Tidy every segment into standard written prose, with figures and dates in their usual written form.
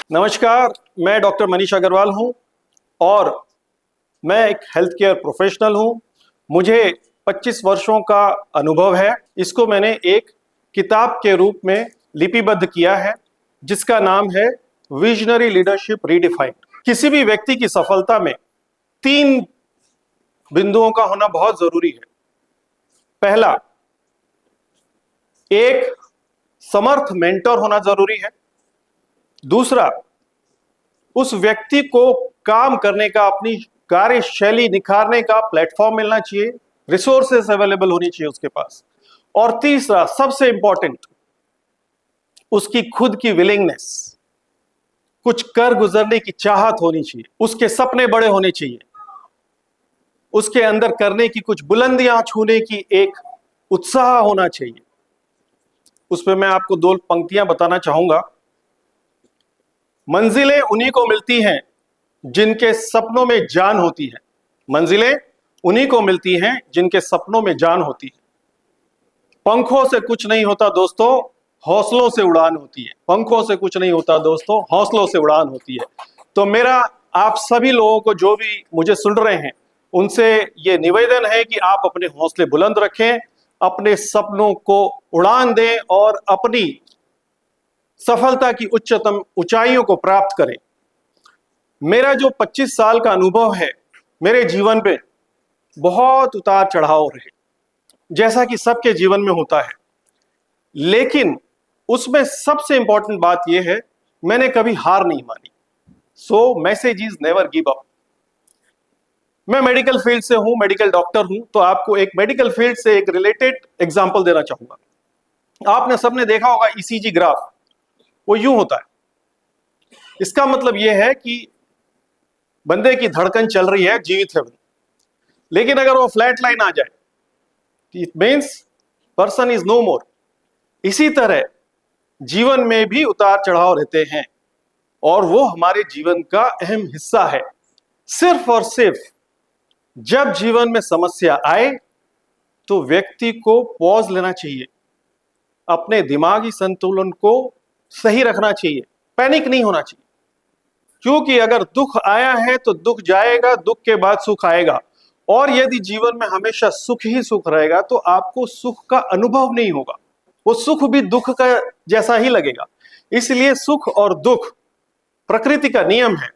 नमस्कार, मैं डॉक्टर मनीष अग्रवाल हूं और मैं एक हेल्थ केयर प्रोफेशनल हूं। मुझे 25 वर्षों का अनुभव है। इसको मैंने एक किताब के रूप में लिपिबद्ध किया है जिसका नाम है विजनरी लीडरशिप रीडिफाइंड। किसी भी व्यक्ति की सफलता में 3 बिंदुओं का होना बहुत जरूरी है। पहला, एक समर्थ मेंटर होना जरूरी है। दूसरा, उस व्यक्ति को काम करने का, अपनी कार्यशैली निखारने का प्लेटफॉर्म मिलना चाहिए, रिसोर्सेस अवेलेबल होनी चाहिए उसके पास। और तीसरा, सबसे इंपॉर्टेंट, उसकी खुद की विलिंगनेस, कुछ कर गुजरने की चाहत होनी चाहिए, उसके सपने बड़े होने चाहिए, उसके अंदर करने की, कुछ बुलंदियां छूने की एक उत्साह होना चाहिए। उस पर मैं आपको 2 पंक्तियां बताना चाहूंगा। मंजिलें उन्हीं को मिलती हैं जिनके सपनों में जान होती है। मंजिलें उन्हीं को मिलती हैं जिनके सपनों में जान होती है। पंखों से कुछ नहीं होता दोस्तों, हौसलों से उड़ान होती है। पंखों से कुछ नहीं होता दोस्तों, हौसलों से उड़ान होती है। तो मेरा आप सभी लोगों को, जो भी मुझे सुन रहे हैं, उनसे ये निवेदन है कि आप अपने हौसले बुलंद रखें, अपने सपनों को उड़ान दें और अपनी सफलता की उच्चतम ऊंचाइयों को प्राप्त करें। मेरा जो 25 साल का अनुभव है, मेरे जीवन पे बहुत उतार चढ़ाव रहे, जैसा कि सबके जीवन में होता है। लेकिन उसमें सबसे इंपॉर्टेंट बात यह है, मैंने कभी हार नहीं मानी। So message is never give up. मैं मेडिकल फील्ड से हूं, मेडिकल डॉक्टर हूं, तो आपको एक मेडिकल फील्ड से एक रिलेटेड एग्जांपल देना चाहूंगा। आपने सबने देखा होगा ईसीजी ग्राफ, वो यूं होता है। इसका मतलब यह है कि बंदे की धड़कन चल रही है, जीवित है, लेकिन अगर वो फ्लैट लाइन आ जाए, it means person is no more. इसी तरह जीवन में भी उतार चढ़ाव रहते हैं और वो हमारे जीवन का अहम हिस्सा है। सिर्फ और सिर्फ जब जीवन में समस्या आए तो व्यक्ति को पॉज लेना चाहिए, अपने दिमागी संतुलन को सही रखना चाहिए, पैनिक नहीं होना चाहिए। क्योंकि अगर दुख आया है तो दुख जाएगा, दुख के बाद सुख आएगा। और यदि जीवन में हमेशा सुख ही सुख रहेगा तो आपको सुख का अनुभव नहीं होगा, वो सुख भी दुख का जैसा ही लगेगा। इसलिए सुख और दुख प्रकृति का नियम है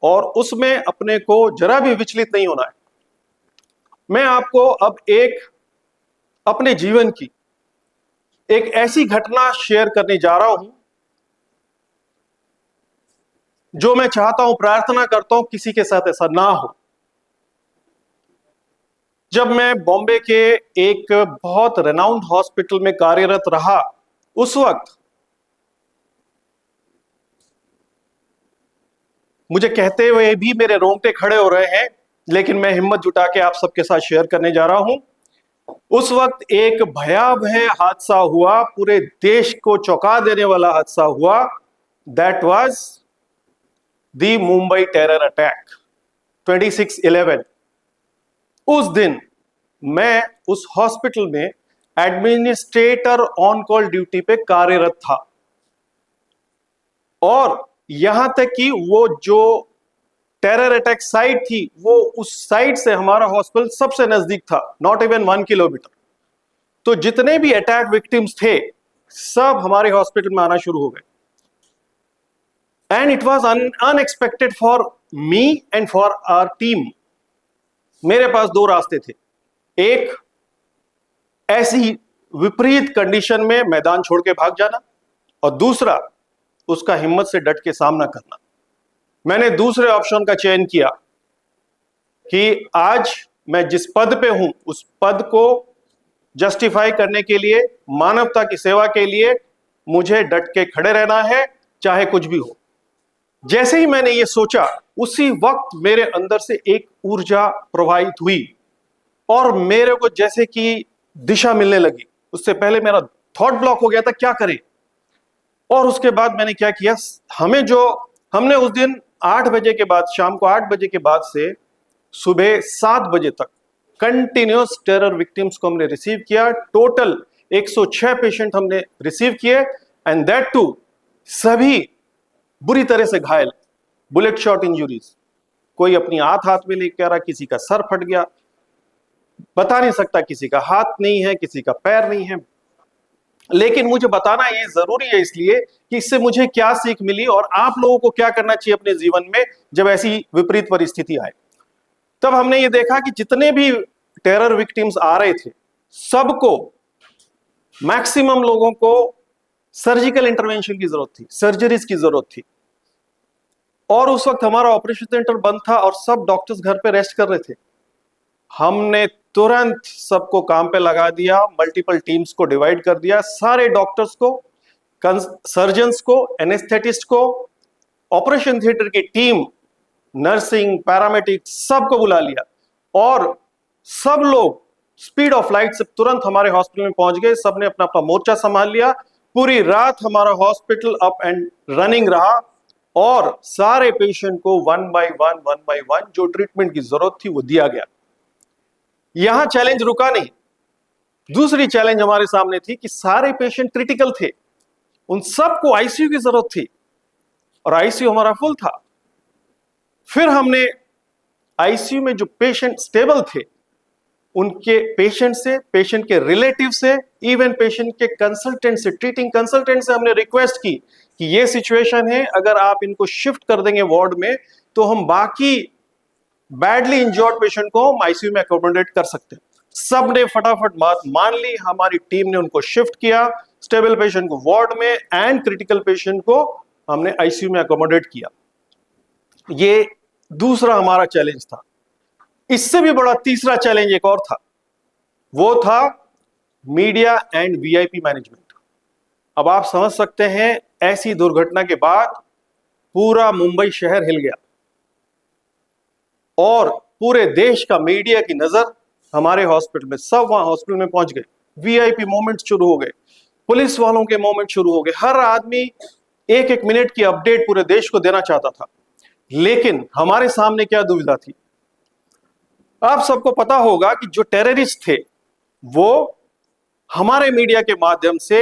और उसमें अपने को जरा भी विचलित नहीं होना है। मैं आपको अब एक अपने जीवन की एक ऐसी घटना शेयर करने जा रहा हूं जो मैं चाहता हूं, प्रार्थना करता हूं किसी के साथ ऐसा ना हो। जब मैं बॉम्बे के एक बहुत रेनाउंड हॉस्पिटल में कार्यरत रहा, उस वक्त मुझे कहते हुए भी मेरे रोंगटे खड़े हो रहे हैं, लेकिन मैं हिम्मत जुटा के आप सबके साथ शेयर करने जा रहा हूं। उस वक्त एक भयावह हादसा हुआ, पूरे देश को चौंका देने वाला हादसा हुआ। That was the Mumbai terror attack 26/11। उस दिन मैं उस हॉस्पिटल में एडमिनिस्ट्रेटर ऑन कॉल ड्यूटी पे कार्यरत था और यहां तक कि वो जो टेरर अटैक साइट थी, वो उस साइट से हमारा हॉस्पिटल सबसे नजदीक था, नॉट इवन 1 किलोमीटर। तो जितने भी अटैक विक्टिम्स थे सब हमारे हॉस्पिटल में आना शुरू हो गए। And it was unexpected for me and for our team. मेरे पास 2 रास्ते थे। एक, ऐसी विपरीत कंडीशन में मैदान छोड़ के भाग जाना, और दूसरा, उसका हिम्मत से डट के सामना करना। मैंने दूसरे ऑप्शन का चयन किया कि आज मैं जिस पद पे हूं, उस पद को जस्टिफाई करने के लिए, मानवता की सेवा के लिए मुझे डट के खड़े रहना है, चाहे कुछ भी हो। जैसे ही मैंने ये सोचा, उसी वक्त मेरे अंदर से एक ऊर्जा प्रवाहित हुई और मेरे को जैसे कि दिशा मिलने लगी। उससे पहले मेरा थॉट ब्लॉक हो गया था, क्या करें। और उसके बाद मैंने क्या किया, हमने उस दिन 8 बजे के बाद, शाम को 8 बजे के बाद से सुबह 7 बजे तक कंटिन्यूस टेरर विक्टिम्स को हमने रिसीव किया। टोटल 106 पेशेंट हमने रिसीव किए, एंड दैट टू सभी बुरी तरह से घायल, बुलेट शॉट इंजुरीज, कोई अपनी हाथ में लेके आ रहा, किसी का सर फट गया, बता नहीं सकता, किसी का हाथ नहीं है, किसी का पैर नहीं है। लेकिन मुझे बताना ये जरूरी है इसलिए कि इससे मुझे क्या सीख मिली और आप लोगों को क्या करना चाहिए अपने जीवन में जब ऐसी विपरीत परिस्थिति आए। तब हमने ये देखा कि जितने भी टेरर विक्टिम्स आ रहे थे, सबको, मैक्सिमम लोगों को सर्जिकल इंटरवेंशन की जरूरत थी, सर्जरीज की जरूरत थी। और उस वक्त हमारा ऑपरेशन सेंटर बंद था और सब डॉक्टर्स घर पे रेस्ट कर रहे थे। हमने तुरंत सबको काम पे लगा दिया, मल्टीपल टीम्स को डिवाइड कर दिया, सारे डॉक्टर्स को, सर्जन्स को, एनेस्थेटिस्ट को, ऑपरेशन थिएटर की टीम, नर्सिंग, पैरामेडिक, सबको बुला लिया और सब लोग स्पीड ऑफ लाइट से तुरंत हमारे हॉस्पिटल में पहुंच गए। सबने अपना अपना मोर्चा संभाल लिया। पूरी रात हमारा हॉस्पिटल अप एंड रनिंग रहा और सारे पेशेंट को वन बाय वन जो ट्रीटमेंट की जरूरत थी वो दिया गया। यहां चैलेंज रुका नहीं, दूसरी चैलेंज हमारे सामने थी कि सारे पेशेंट क्रिटिकल थे, उन सबको आईसीयू की जरूरत थी और आईसीयू हमारा फुल था। फिर हमने आईसीयू में जो पेशेंट स्टेबल थे उनके पेशेंट से, पेशेंट के रिलेटिव से, इवन पेशेंट के कंसल्टेंट से, ट्रीटिंग कंसल्टेंट से हमने रिक्वेस्ट की कि ये सिचुएशन है, अगर आप इनको शिफ्ट कर देंगे वार्ड में तो हम बाकी बैडली इंजर्ड पेशेंट को हम आईसीयू में अकोमोडेट कर सकते हैं। सबने फटाफट बात मान ली, हमारी टीम ने उनको शिफ्ट किया, स्टेबल पेशेंट को वार्ड में एंड क्रिटिकल पेशेंट को हमने आईसीयू में अकोमोडेट किया। ये दूसरा हमारा चैलेंज था। इससे भी बड़ा तीसरा चैलेंज एक और था, वो था मीडिया एंड वीआईपी मैनेजमेंट। अब आप समझ सकते हैं, ऐसी दुर्घटना के बाद पूरा मुंबई शहर हिल गया और पूरे देश का मीडिया की नजर हमारे हॉस्पिटल में, सब वहां हॉस्पिटल में पहुंच गए। वीआईपी मोमेंट शुरू हो गए, पुलिस वालों के मोमेंट शुरू हो गए, हर आदमी एक एक मिनट की अपडेट पूरे देश को देना चाहता था। लेकिन हमारे सामने क्या दुविधा थी, आप सबको पता होगा कि जो टेररिस्ट थे वो हमारे मीडिया के माध्यम से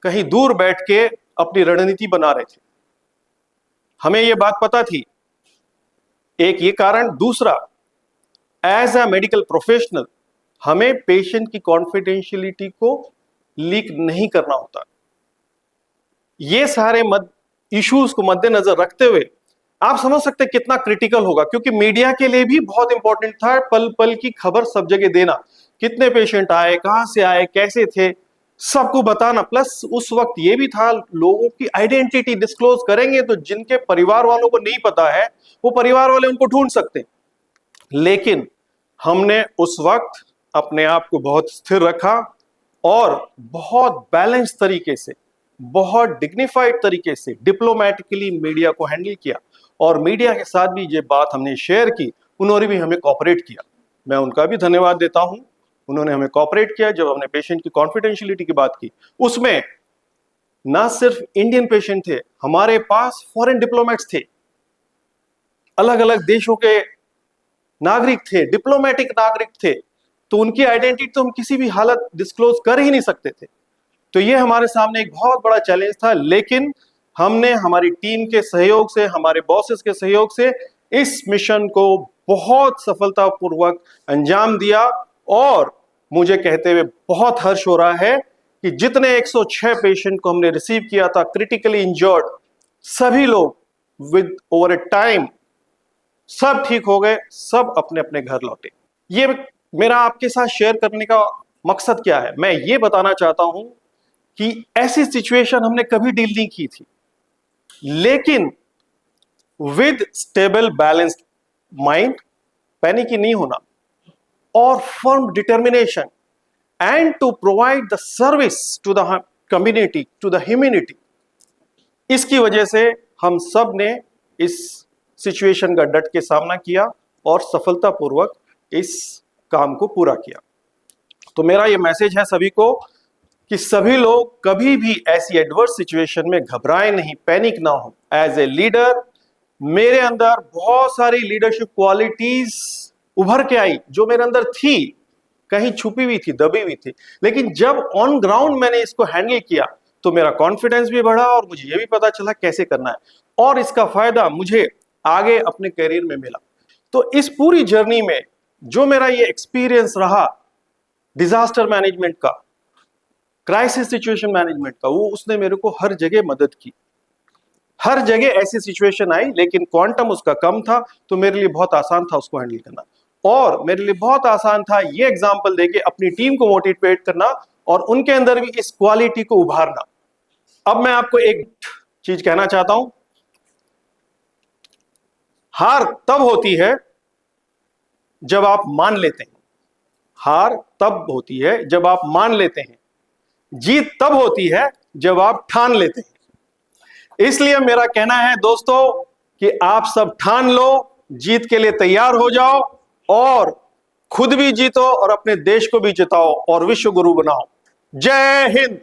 कहीं दूर बैठ के अपनी रणनीति बना रहे थे। हमें यह बात पता थी, एक ये कारण। दूसरा, एज अ मेडिकल प्रोफेशनल हमें पेशेंट की कॉन्फिडेंशियलिटी को लीक नहीं करना होता। ये सारे इश्यूज को मद्देनजर रखते हुए आप समझ सकते हैं कितना क्रिटिकल होगा, क्योंकि मीडिया के लिए भी बहुत इंपॉर्टेंट था पल पल की खबर सब जगह देना, कितने पेशेंट आए, कहां से आए, कैसे थे, सबको बताना। प्लस उस वक्त ये भी था, लोगों की आइडेंटिटी डिस्क्लोज करेंगे तो जिनके परिवार वालों को नहीं पता है वो परिवार वाले उनको ढूंढ सकते हैं। लेकिन हमने उस वक्त अपने आप को बहुत स्थिर रखा और बहुत बैलेंस तरीके से, बहुत डिग्निफाइड तरीके से, डिप्लोमेटिकली मीडिया को हैंडल किया। और मीडिया के साथ भी ये बात हमने शेयर की, उन्होंने भी हमें कोऑपरेट किया। मैं उनका भी धन्यवाद देता हूं, उन्होंने हमें कोऑपरेट किया। जब हमने पेशेंट की कॉन्फिडेंशियलिटी की बात की, उसमें ना सिर्फ इंडियन पेशेंट थे, हमारे पास फॉरेन डिप्लोमेट्स थे, अलग अलग देशों के नागरिक थे, डिप्लोमेटिक नागरिक थे, तो उनकी आइडेंटिटी तो हम किसी भी हालत डिस्क्लोज कर ही नहीं सकते थे। तो ये हमारे सामने एक बहुत बड़ा चैलेंज था। लेकिन हमने हमारी टीम के सहयोग से, हमारे बॉसेस के सहयोग से इस मिशन को बहुत सफलतापूर्वक अंजाम दिया। और मुझे कहते हुए बहुत हर्ष हो रहा है कि जितने 106 पेशेंट को हमने रिसीव किया था क्रिटिकली इंजर्ड, सभी लोग विद ओवर ए टाइम सब ठीक हो गए, सब अपने अपने घर लौटे। ये मेरा आपके साथ शेयर करने का मकसद क्या है, मैं ये बताना चाहता हूं कि ऐसी सिचुएशन हमने कभी डील नहीं की थी, लेकिन with stable balanced mind, panic नहीं होना और firm determination and to provide the service to the community, to the humanity. इसकी वजह से हम सब ने इस सिचुएशन का डट के सामना किया और सफलतापूर्वक इस काम को पूरा किया। तो मेरा ये मैसेज है सभी को कि सभी लोग कभी भी ऐसी एडवर्स सिचुएशन में घबराएं नहीं, पैनिक ना हो। एज ए लीडर मेरे अंदर बहुत सारी लीडरशिप क्वालिटीज उभर के आई जो मेरे अंदर थी, कहीं छुपी हुई थी, दबी हुई थी, लेकिन जब ऑन ग्राउंड मैंने इसको हैंडल किया तो मेरा कॉन्फिडेंस भी बढ़ा और मुझे ये भी पता चला कैसे करना है, और इसका फायदा मुझे आगे अपने करियर में मिला। तो इस पूरी जर्नी में जो मेरा ये एक्सपीरियंस रहा डिजास्टर मैनेजमेंट का, क्राइसिस सिचुएशन मैनेजमेंट का, वो उसने मेरे को हर जगह मदद की। हर जगह ऐसी सिचुएशन आई, लेकिन क्वांटम उसका कम था, तो मेरे लिए बहुत आसान था उसको हैंडल करना। और मेरे लिए बहुत आसान था ये एग्जांपल देके अपनी टीम को मोटिवेट करना और उनके अंदर भी इस क्वालिटी को उभारना। अब मैं आपको एक चीज कहना चाहता हूं, हार तब होती है जब आप मान लेते हैं। हार तब होती है जब आप मान लेते हैं, जीत तब होती है जब आप ठान लेते हैं। इसलिए मेरा कहना है दोस्तों कि आप सब ठान लो, जीत के लिए तैयार हो जाओ और खुद भी जीतो और अपने देश को भी जिताओ और विश्व गुरु बनाओ। जय हिंद।